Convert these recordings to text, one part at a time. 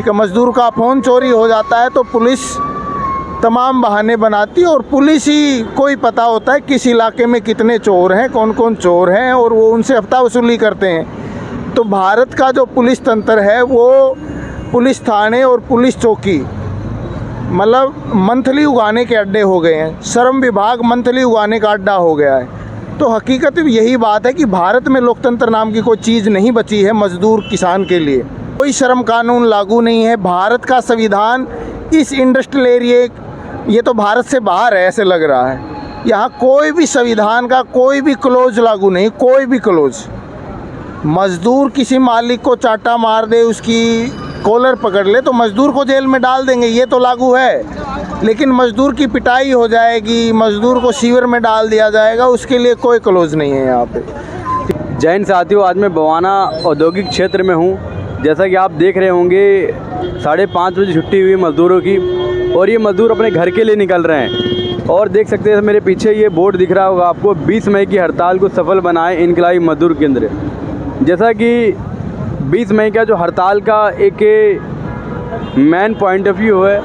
ठीक है, मज़दूर का फ़ोन चोरी हो जाता है तो पुलिस तमाम बहाने बनाती है और पुलिस ही को ही पता होता है किस इलाके में कितने चोर हैं, कौन कौन चोर हैं, और वो उनसे हफ्ता वसूली करते हैं। तो भारत का जो पुलिस तंत्र है वो पुलिस थाने और पुलिस चौकी मतलब मंथली उगाने के अड्डे हो गए हैं। श्रम विभाग मंथली उगाने का अड्डा हो गया है। तो हकीकत यही बात है कि भारत में लोकतंत्र नाम की कोई चीज़ नहीं बची है मज़दूर किसान के लिए। कोई श्रम कानून लागू नहीं है। भारत का संविधान इस इंडस्ट्रियल एरिया, ये तो भारत से बाहर है ऐसे लग रहा है, यहाँ कोई भी संविधान का कोई भी क्लोज लागू नहीं, कोई भी क्लोज। मज़दूर किसी मालिक को चाटा मार दे, उसकी कॉलर पकड़ ले तो मज़दूर को जेल में डाल देंगे, ये तो लागू है। लेकिन मज़दूर की पिटाई हो जाएगी, मज़दूर को सीवर में डाल दिया जाएगा, उसके लिए कोई क्लोज नहीं है यहाँ पे। जय हिंद साथियों, आज मैं बवाना औद्योगिक क्षेत्र में हूँ। जैसा कि आप देख रहे होंगे 5:30 बजे छुट्टी हुई मज़दूरों की और ये मज़दूर अपने घर के लिए निकल रहे हैं। और देख सकते हैं मेरे पीछे ये बोर्ड दिख रहा होगा आपको, 20 मई की हड़ताल को सफल बनाए इनकलाबी मज़दूर केंद्र। जैसा कि 20 मई का जो हड़ताल का एक मेन पॉइंट ऑफ व्यू है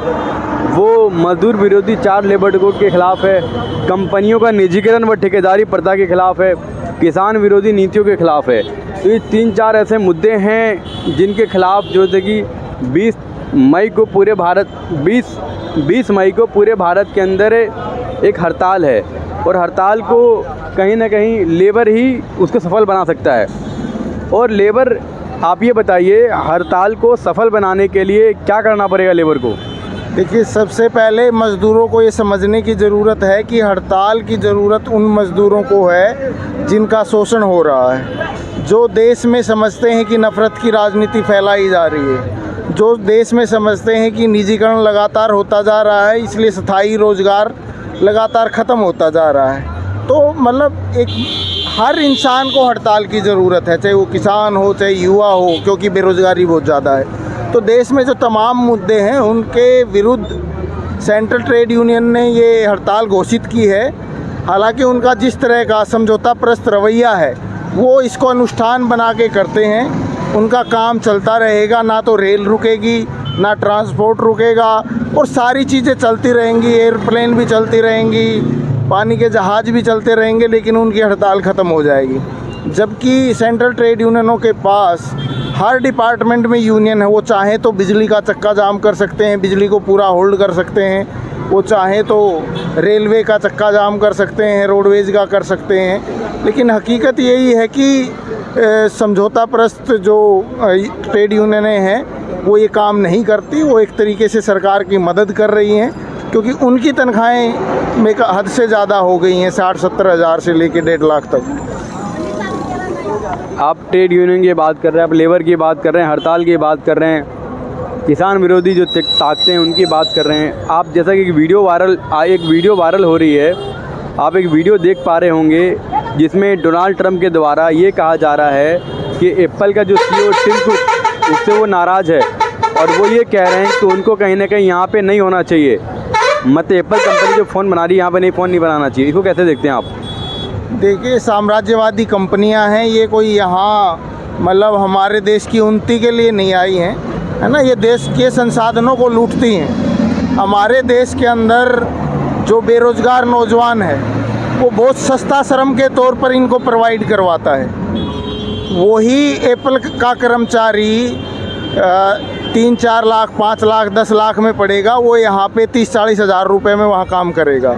वो मज़दूर विरोधी 4 लेबर कोड के ख़िलाफ़ है, कंपनियों का निजीकरण व ठेकेदारी प्रथा के ख़िलाफ़ है, किसान विरोधी नीतियों के ख़िलाफ़ है। तो ये 3-4 ऐसे मुद्दे हैं जिनके ख़िलाफ़ जो थे कि 20 मई को पूरे भारत के अंदर एक हड़ताल है और हड़ताल को कहीं ना कहीं लेबर ही उसको सफल बना सकता है। और लेबर, आप ये बताइए हड़ताल को सफल बनाने के लिए क्या करना पड़ेगा लेबर को? देखिए, सबसे पहले मज़दूरों को ये समझने की ज़रूरत है कि हड़ताल की ज़रूरत उन मज़दूरों को है जिनका शोषण हो रहा है, जो देश में समझते हैं कि नफ़रत की राजनीति फैलाई जा रही है, जो देश में समझते हैं कि निजीकरण लगातार होता जा रहा है, इसलिए स्थायी रोज़गार लगातार ख़त्म होता जा रहा है। तो मतलब एक हर इंसान को हड़ताल की ज़रूरत है, चाहे वो किसान हो चाहे युवा हो, क्योंकि बेरोज़गारी बहुत ज़्यादा है। तो देश में जो तमाम मुद्दे हैं उनके विरुद्ध सेंट्रल ट्रेड यूनियन ने ये हड़ताल घोषित की है। हालांकि उनका जिस तरह का समझौता प्रस्त रवैया है वो इसको अनुष्ठान बना के करते हैं। उनका काम चलता रहेगा, ना तो रेल रुकेगी ना ट्रांसपोर्ट रुकेगा और सारी चीज़ें चलती रहेंगी, एयरप्लेन भी चलती रहेंगी, पानी के जहाज़ भी चलते रहेंगे, लेकिन उनकी हड़ताल ख़त्म हो जाएगी। जबकि सेंट्रल ट्रेड यूनियनों के पास हर डिपार्टमेंट में यूनियन है। वो चाहें तो बिजली का चक्का जाम कर सकते हैं, बिजली को पूरा होल्ड कर सकते हैं, वो चाहें तो रेलवे का चक्का जाम कर सकते हैं, रोडवेज का कर सकते हैं। लेकिन हकीकत यही है कि समझौता प्रस्त जो ट्रेड यूनियनें हैं वो ये काम नहीं करती। वो एक तरीके से सरकार की मदद कर रही हैं, क्योंकि उनकी तनख्वाहें में हद से ज़्यादा हो गई हैं, 60-70 हज़ार से लेकर 1.5 लाख तक। आप ट्रेड यूनियन की बात कर रहे हैं, आप लेबर की बात कर रहे हैं, हड़ताल की बात कर रहे हैं, किसान विरोधी जो ताकतें हैं उनकी बात कर रहे हैं। आप जैसा कि एक वीडियो वायरल हो रही है, आप एक वीडियो देख पा रहे होंगे जिसमें डोनाल्ड ट्रंप के द्वारा ये कहा जा रहा है कि एप्पल का जो CEO टिम कुक, उससे वो नाराज़ है और वो ये कह रहे हैं कि उनको कहीं ना कहीं यहाँ पे नहीं होना चाहिए। मतलब एप्पल कंपनी जो फ़ोन बना रही है यहाँ पे फ़ोन नहीं बनाना चाहिए। इसको कैसे देखते हैं आप? देखिए, साम्राज्यवादी कंपनियां हैं, ये कोई यहाँ मतलब हमारे देश की उन्नति के लिए नहीं आई हैं, है ना। ये देश के संसाधनों को लूटती हैं। हमारे देश के अंदर जो बेरोज़गार नौजवान है वो बहुत सस्ता श्रम के तौर पर इनको प्रोवाइड करवाता है। वही एप्पल का कर्मचारी 3-4 लाख, 5 लाख, 10 लाख में पड़ेगा, वो यहाँ पे 30-40 हज़ार रुपये में वहाँ काम करेगा।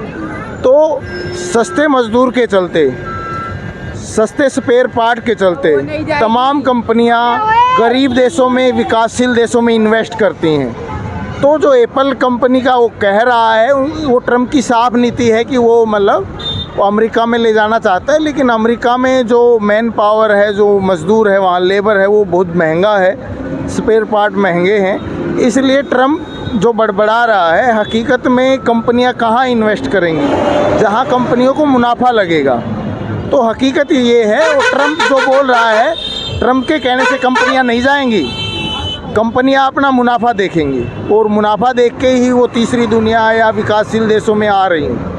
तो सस्ते मज़दूर के चलते, सस्ते स्पेयर पार्ट के चलते तमाम कंपनियां गरीब देशों में, विकासशील देशों में इन्वेस्ट करती हैं। तो जो एप्पल कंपनी का वो कह रहा है, वो ट्रम्प की साफ नीति है कि वो मतलब वो अमेरिका में ले जाना चाहता है, लेकिन अमेरिका में जो मैन पावर है, जो मज़दूर है, वहाँ लेबर है, वो बहुत महंगा है, स्पेयर पार्ट महंगे हैं। इसलिए ट्रम्प जो बड़बड़ा रहा है, हकीकत में कंपनियां कहाँ इन्वेस्ट करेंगी? जहाँ कंपनियों को मुनाफा लगेगा। तो हकीकत ये है, वो ट्रम्प जो बोल रहा है, ट्रम्प के कहने से कंपनियां नहीं जाएंगी, कंपनियां अपना मुनाफा देखेंगी और मुनाफा देख के ही वो तीसरी दुनिया या विकासशील देशों में आ रही हैं।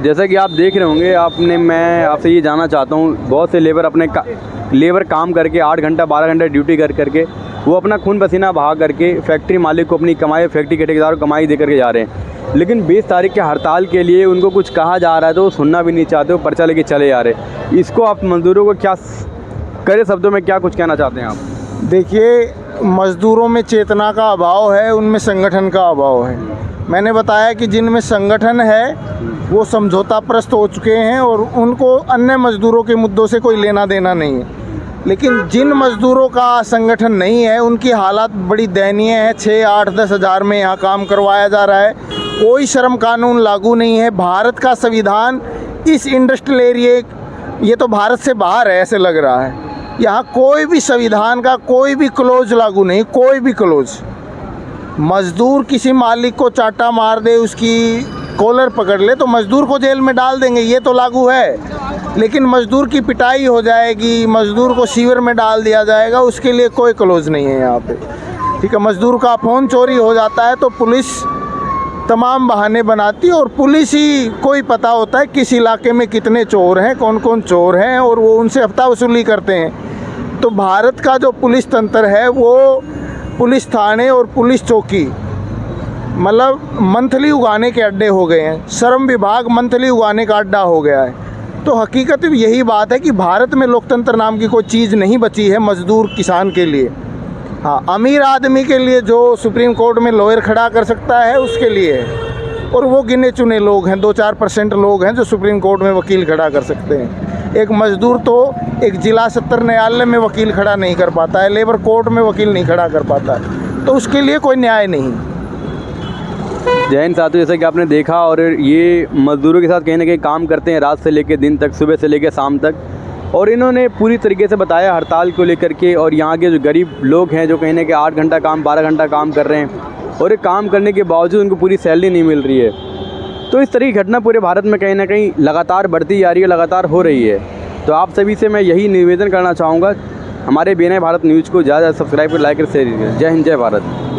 जैसा कि आप देख रहे होंगे, मैं आपसे ये जानना चाहता हूँ, बहुत से लेबर काम करके 8 घंटा 12 घंटा ड्यूटी करके वो अपना खून पसीना बहा करके फैक्ट्री मालिक को अपनी कमाई, फैक्ट्री के ठेकेदार को कमाई दे करके जा रहे हैं। लेकिन 20 तारीख के हड़ताल के लिए उनको कुछ कहा जा रहा है तो वो सुनना भी नहीं चाहते, वो पर्चा लेके चले जा रहे। इसको आप मज़दूरों को क्या करे शब्दों में क्या कुछ कहना चाहते हैं आप? देखिए, मज़दूरों में चेतना का अभाव है, उनमें संगठन का अभाव है। मैंने बताया कि जिनमें संगठन है वो समझौताप्रस्त हो चुके हैं और उनको अन्य मज़दूरों के मुद्दों से कोई लेना देना नहीं है। लेकिन जिन मज़दूरों का संगठन नहीं है उनकी हालात बड़ी दयनीय है। 6, 8, 10 हज़ार में यहाँ काम करवाया जा रहा है, कोई श्रम कानून लागू नहीं है। भारत का संविधान इस इंडस्ट्रियल एरिया, ये तो भारत से बाहर है ऐसे लग रहा है। यहाँ कोई भी संविधान का कोई भी क्लोज लागू नहीं, कोई भी क्लोज। मज़दूर किसी मालिक को चाटा मार दे, उसकी कॉलर पकड़ ले तो मज़दूर को जेल में डाल देंगे, ये तो लागू है। लेकिन मज़दूर की पिटाई हो जाएगी, मज़दूर को सीवर में डाल दिया जाएगा, उसके लिए कोई क्लोज नहीं है यहाँ पे। ठीक है, मज़दूर का फ़ोन चोरी हो जाता है तो पुलिस तमाम बहाने बनाती है और पुलिस ही कोई पता होता है किस इलाके में कितने चोर हैं, कौन कौन चोर हैं, और वो उनसे हफ्ता वसूली करते हैं। तो भारत का जो पुलिस तंत्र है वो पुलिस थाने और पुलिस चौकी मतलब मंथली उगाने के अड्डे हो गए हैं। श्रम विभाग मंथली उगाने का अड्डा हो गया है। तो हकीकत यही बात है कि भारत में लोकतंत्र नाम की कोई चीज़ नहीं बची है मज़दूर किसान के लिए। हाँ, अमीर आदमी के लिए जो सुप्रीम कोर्ट में लॉयर खड़ा कर सकता है उसके लिए है, और वो गिने चुने लोग हैं, 2-4% लोग हैं जो सुप्रीम कोर्ट में वकील खड़ा कर सकते हैं। एक मज़दूर तो एक जिला सत्र न्यायालय में वकील खड़ा नहीं कर पाता है, लेबर कोर्ट में वकील नहीं खड़ा कर पाता है, तो उसके लिए कोई न्याय नहीं। जय हिंद साथियों, जैसा कि आपने देखा, और ये मज़दूरों के साथ कहीं ना कहीं काम करते हैं रात से लेकर दिन तक, सुबह से लेकर शाम तक, और इन्होंने पूरी तरीके से बताया हड़ताल को लेकर के। और यहाँ के जो गरीब लोग हैं जो कहीं ना कहीं 8 घंटा काम, 12 घंटा काम कर रहे हैं और ये काम करने के बावजूद उनको पूरी सैलरी नहीं मिल रही है। तो इस तरह की घटना पूरे भारत में कहीं ना कहीं लगातार बढ़ती जा रही है, लगातार हो रही है। तो आप सभी से मैं यही निवेदन करना चाहूँगा, हमारे BNI भारत न्यूज़ को ज़्यादा सब्सक्राइब कर, लाइक और शेयर कीजिए। जय हिंद, जय भारत।